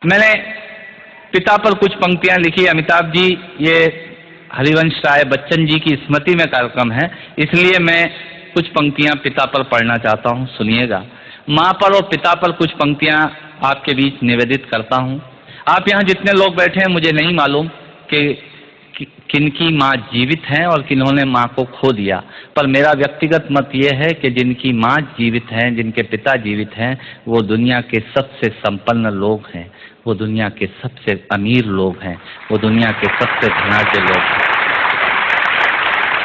मैंने पिता पर कुछ पंक्तियां लिखी। अमिताभ जी, ये हरिवंश राय बच्चन जी की स्मृति में कार्यक्रम है, इसलिए मैं कुछ पंक्तियां पिता पर पढ़ना चाहता हूं, सुनिएगा। माँ पर और पिता पर कुछ पंक्तियां आपके बीच निवेदित करता हूं। आप यहाँ जितने लोग बैठे हैं, मुझे नहीं मालूम कि किनकी माँ जीवित हैं और किन्होंने माँ को खो दिया, पर मेरा व्यक्तिगत मत यह है कि जिनकी माँ जीवित हैं, जिनके पिता जीवित हैं, वो दुनिया के सबसे संपन्न लोग हैं, वो दुनिया के सबसे अमीर लोग हैं, वो दुनिया के सबसे धनाढ्य लोग हैं।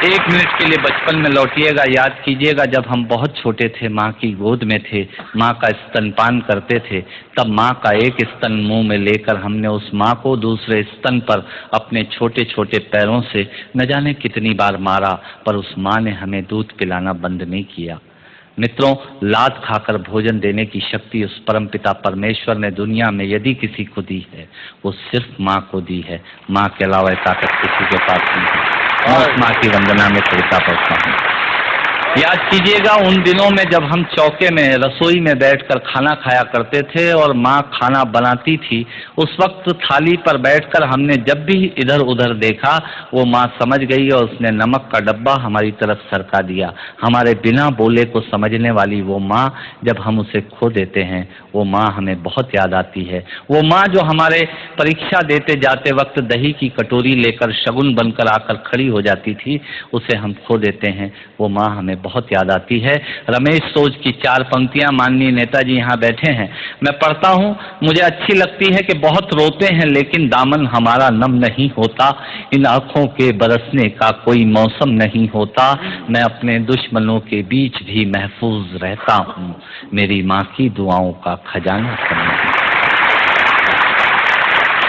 एक मिनट के लिए बचपन में लौटिएगा, याद कीजिएगा जब हम बहुत छोटे थे, माँ की गोद में थे, माँ का स्तनपान करते थे, तब माँ का एक स्तन मुंह में लेकर हमने उस माँ को दूसरे स्तन पर अपने छोटे छोटे पैरों से न जाने कितनी बार मारा, पर उस माँ ने हमें दूध पिलाना बंद नहीं किया। मित्रों, लात खाकर भोजन देने की शक्ति उस परमपिता परमेश्वर ने दुनिया में यदि किसी को दी है, वो सिर्फ माँ को दी है। माँ के अलावा ताकत किसी के पास नहीं है। और माँ की वंदना में कविता पढ़ता हूँ। याद कीजिएगा उन दिनों में जब हम चौके में, रसोई में बैठकर खाना खाया करते थे और माँ खाना बनाती थी। उस वक्त थाली पर बैठकर हमने जब भी इधर उधर देखा, वो माँ समझ गई और उसने नमक का डब्बा हमारी तरफ सरका दिया। हमारे बिना बोले को समझने वाली वो माँ, जब हम उसे खो देते हैं, वो माँ हमें बहुत याद आती है। वो माँ जो हमारे परीक्षा देते जाते वक्त दही की कटोरी लेकर शगुन बनकर आकर खड़ी हो जाती थी, उसे हम खो देते हैं। वो माँ हमें बहुत याद आती है। रमेश सोज की 4 पंक्तियां, माननीय नेताजी यहाँ बैठे हैं, मैं पढ़ता हूँ। मुझे अच्छी लगती है कि बहुत रोते हैं लेकिन दामन हमारा नम नहीं होता, इन आँखों के बरसने का कोई मौसम नहीं होता, मैं अपने दुश्मनों के बीच भी महफूज रहता हूँ, मेरी माँ की दुआओं का खजाना समझ।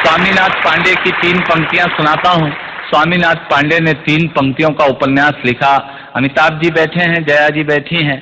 स्वामीनाथ पांडे की 3 पंक्तियां सुनाता हूँ। स्वामीनाथ पांडे ने 3 पंक्तियों का उपन्यास लिखा। अमिताभ जी बैठे हैं, जया जी बैठी हैं।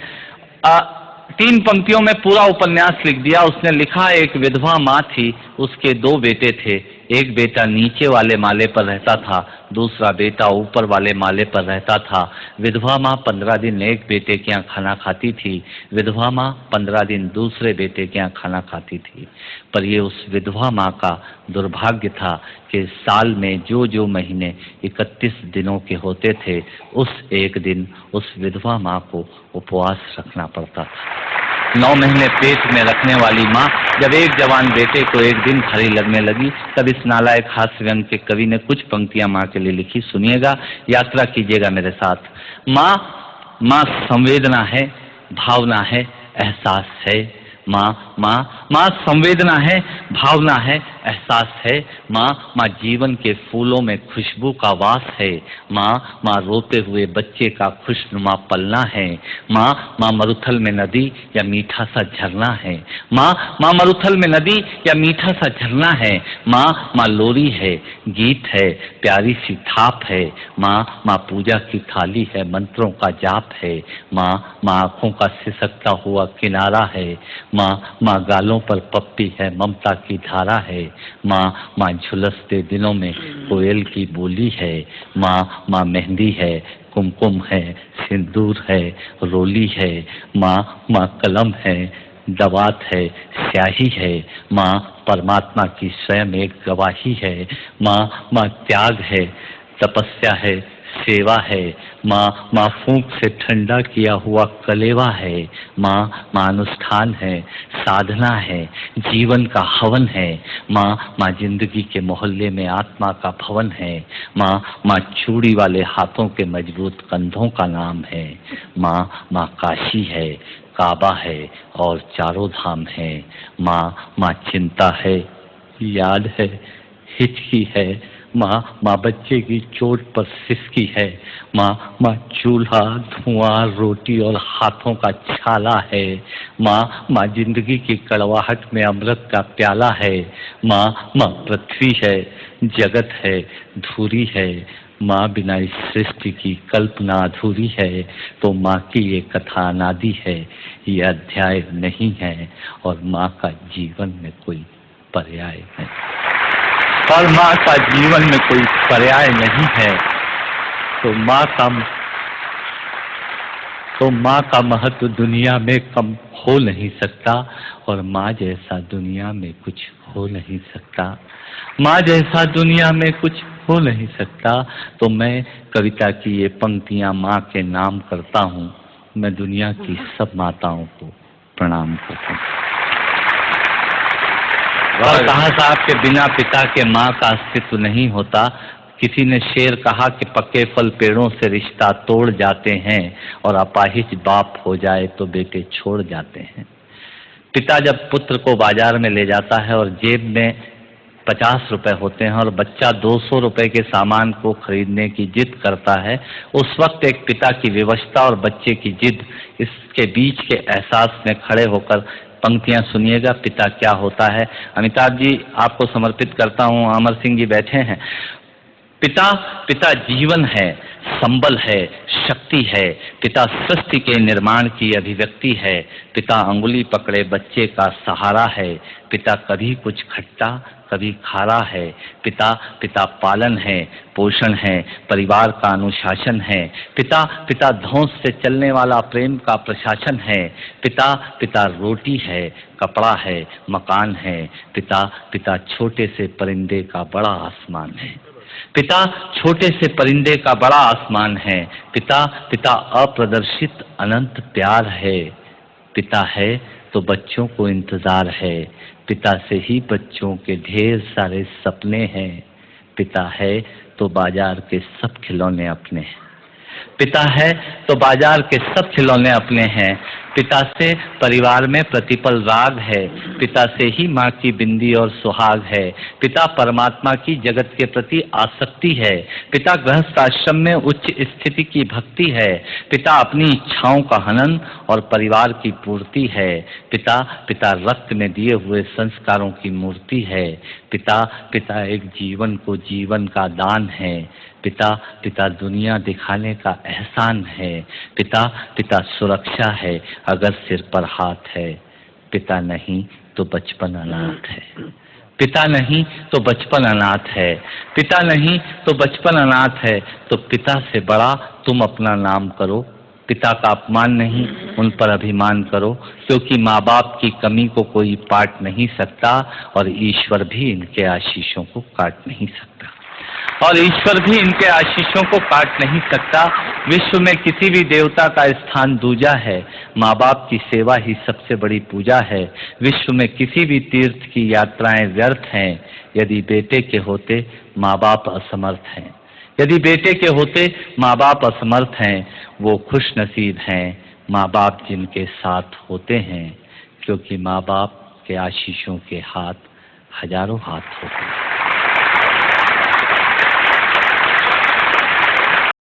3 पंक्तियों में पूरा उपन्यास लिख दिया। उसने लिखा, एक विधवा माँ थी, उसके 2 बेटे थे। एक बेटा नीचे वाले माले पर रहता था, दूसरा बेटा ऊपर वाले माले पर रहता था। विधवा माँ 15 दिन एक बेटे के यहाँ खाना खाती थी, विधवा माँ 15 दिन दूसरे बेटे के यहाँ खाना खाती थी। पर ये उस विधवा माँ का दुर्भाग्य था कि साल में जो महीने 31 दिनों के होते थे, उस एक दिन उस विधवा माँ को उपवास रखना पड़ता था। 9 महीने पेट में रखने वाली माँ जब एक जवान बेटे को एक दिन खरी लगने लगी, तब इस नालायक हास्य व्यंग के कवि ने कुछ पंक्तियां माँ के लिए लिखी। सुनिएगा, यात्रा कीजिएगा मेरे साथ। माँ संवेदना है, भावना है, एहसास है। माँ संवेदना है, भावना है, एहसास है। माँ जीवन के फूलों में खुशबू का वास है। माँ रोते हुए बच्चे का खुशनुमा पलना है। माँ मरुथल में नदी या मीठा सा झरना है। माँ मरुथल में नदी या मीठा सा झरना है। माँ लोरी है, गीत है, प्यारी सी थाप है। माँ पूजा की थाली है, मंत्रों का जाप है। माँ आँखों का सिसकता हुआ किनारा है। माँ गालों पर पप्पी है, ममता की धारा है। माँ झुलसते दिनों में कोयल की बोली है। माँ मेहंदी है, कुमकुम है, सिंदूर है, रोली है। माँ कलम है, दवात है, स्याही है। माँ परमात्मा की स्वयं एक गवाही है। माँ त्याग है, तपस्या है, सेवा है। माँ फूंक से ठंडा किया हुआ कलेवा है। माँ अनुष्ठान है, साधना है, जीवन का हवन है। माँ जिंदगी के मोहल्ले में आत्मा का भवन है। माँ चूड़ी वाले हाथों के मजबूत कंधों का नाम है। माँ काशी है, काबा है और चारों धाम है। माँ चिंता है, याद है, हिचकी है। माँ बच्चे की चोट पर सिसकी है। माँ चूल्हा, धुआं, रोटी और हाथों का छाला है। माँ जिंदगी की कड़वाहट में अमृत का प्याला है। माँ पृथ्वी है, जगत है, धूरी है। माँ बिना इस सृष्टि की कल्पना अधूरी है। तो माँ की ये कथा अनादि है, ये अध्याय नहीं है, और माँ का जीवन में कोई पर्याय है। और माँ का जीवन में कोई पर्याय नहीं है। तो माँ का महत्व दुनिया में कम हो नहीं सकता, और माँ जैसा दुनिया में कुछ हो नहीं सकता, माँ जैसा दुनिया में कुछ हो नहीं सकता। तो मैं कविता की ये पंक्तियाँ माँ के नाम करता हूँ। मैं दुनिया की सब माताओं को प्रणाम करता हूँ। और कहा साहब के बिना पिता के माँ का अस्तित्व नहीं होता। किसी ने शेर कहा कि पक्के फल पेड़ों से रिश्ता तोड़ जाते हैं और अपाहिज बाप हो जाए तो बेटे छोड़ जाते हैं। पिता जब पुत्र को बाजार में ले जाता है और जेब में 50 रुपए होते हैं और बच्चा 200 रुपए के सामान को खरीदने की जिद करता है, उस वक्त एक पिता की विवशता और बच्चे की जिद, इसके बीच के एहसास में खड़े होकर पंक्तियां सुनिएगा, पिता क्या होता है। अमिताभ जी आपको समर्पित करता हूँ। अमर सिंह जी बैठे हैं। पिता पिता जीवन है, संबल है, शक्ति है। पिता सृष्टि के निर्माण की अभिव्यक्ति है। पिता अंगुली पकड़े बच्चे का सहारा है। पिता कभी कुछ खट्टा कभी खारा है। पिता पिता पालन है, पोषण है, परिवार का अनुशासन है। पिता पिता धौंस से चलने वाला प्रेम का प्रशासन है। पिता पिता रोटी है, कपड़ा है, मकान है। पिता पिता छोटे से परिंदे का बड़ा आसमान है। पिता छोटे से परिंदे का बड़ा आसमान है। पिता पिता अप्रदर्शित अनंत प्यार है। पिता है तो बच्चों को इंतजार है। पिता से ही बच्चों के ढेर सारे सपने हैं। पिता है तो बाजार के सब खिलौने अपने हैं। पिता है तो बाजार के सब खिलौने अपने हैं। पिता से परिवार में प्रतिपल राग है। पिता से ही माँ की बिंदी और सुहाग है। पिता परमात्मा की जगत के प्रति आसक्ति है। पिता गृहस्थ आश्रम में उच्च स्थिति की भक्ति है। पिता अपनी इच्छाओं का हनन और परिवार की पूर्ति है। पिता पिता रक्त में दिए हुए संस्कारों की मूर्ति है। पिता पिता एक जीवन को जीवन का दान है। पिता पिता दुनिया दिखाने का एहसान है। पिता पिता सुरक्षा है अगर सिर पर हाथ है। पिता नहीं तो बचपन अनाथ है। पिता नहीं तो बचपन अनाथ है। पिता नहीं तो बचपन अनाथ है। तो पिता से बड़ा तुम अपना नाम करो। पिता का अपमान नहीं, उन पर अभिमान करो, क्योंकि माँ बाप की कमी को कोई पाट नहीं सकता और ईश्वर भी इनके आशीषों को काट नहीं सकता। और ईश्वर भी इनके आशीषों को काट नहीं सकता। विश्व में किसी भी देवता का स्थान दूजा है। माँ बाप की सेवा ही सबसे बड़ी पूजा है। विश्व में किसी भी तीर्थ की यात्राएं व्यर्थ हैं यदि बेटे के होते माँ बाप असमर्थ हैं। यदि बेटे के होते माँ बाप असमर्थ हैं। वो खुश नसीब हैं माँ बाप जिनके साथ होते हैं, क्योंकि माँ बाप के आशीषों के हाथ हजारों हाथ होते हैं।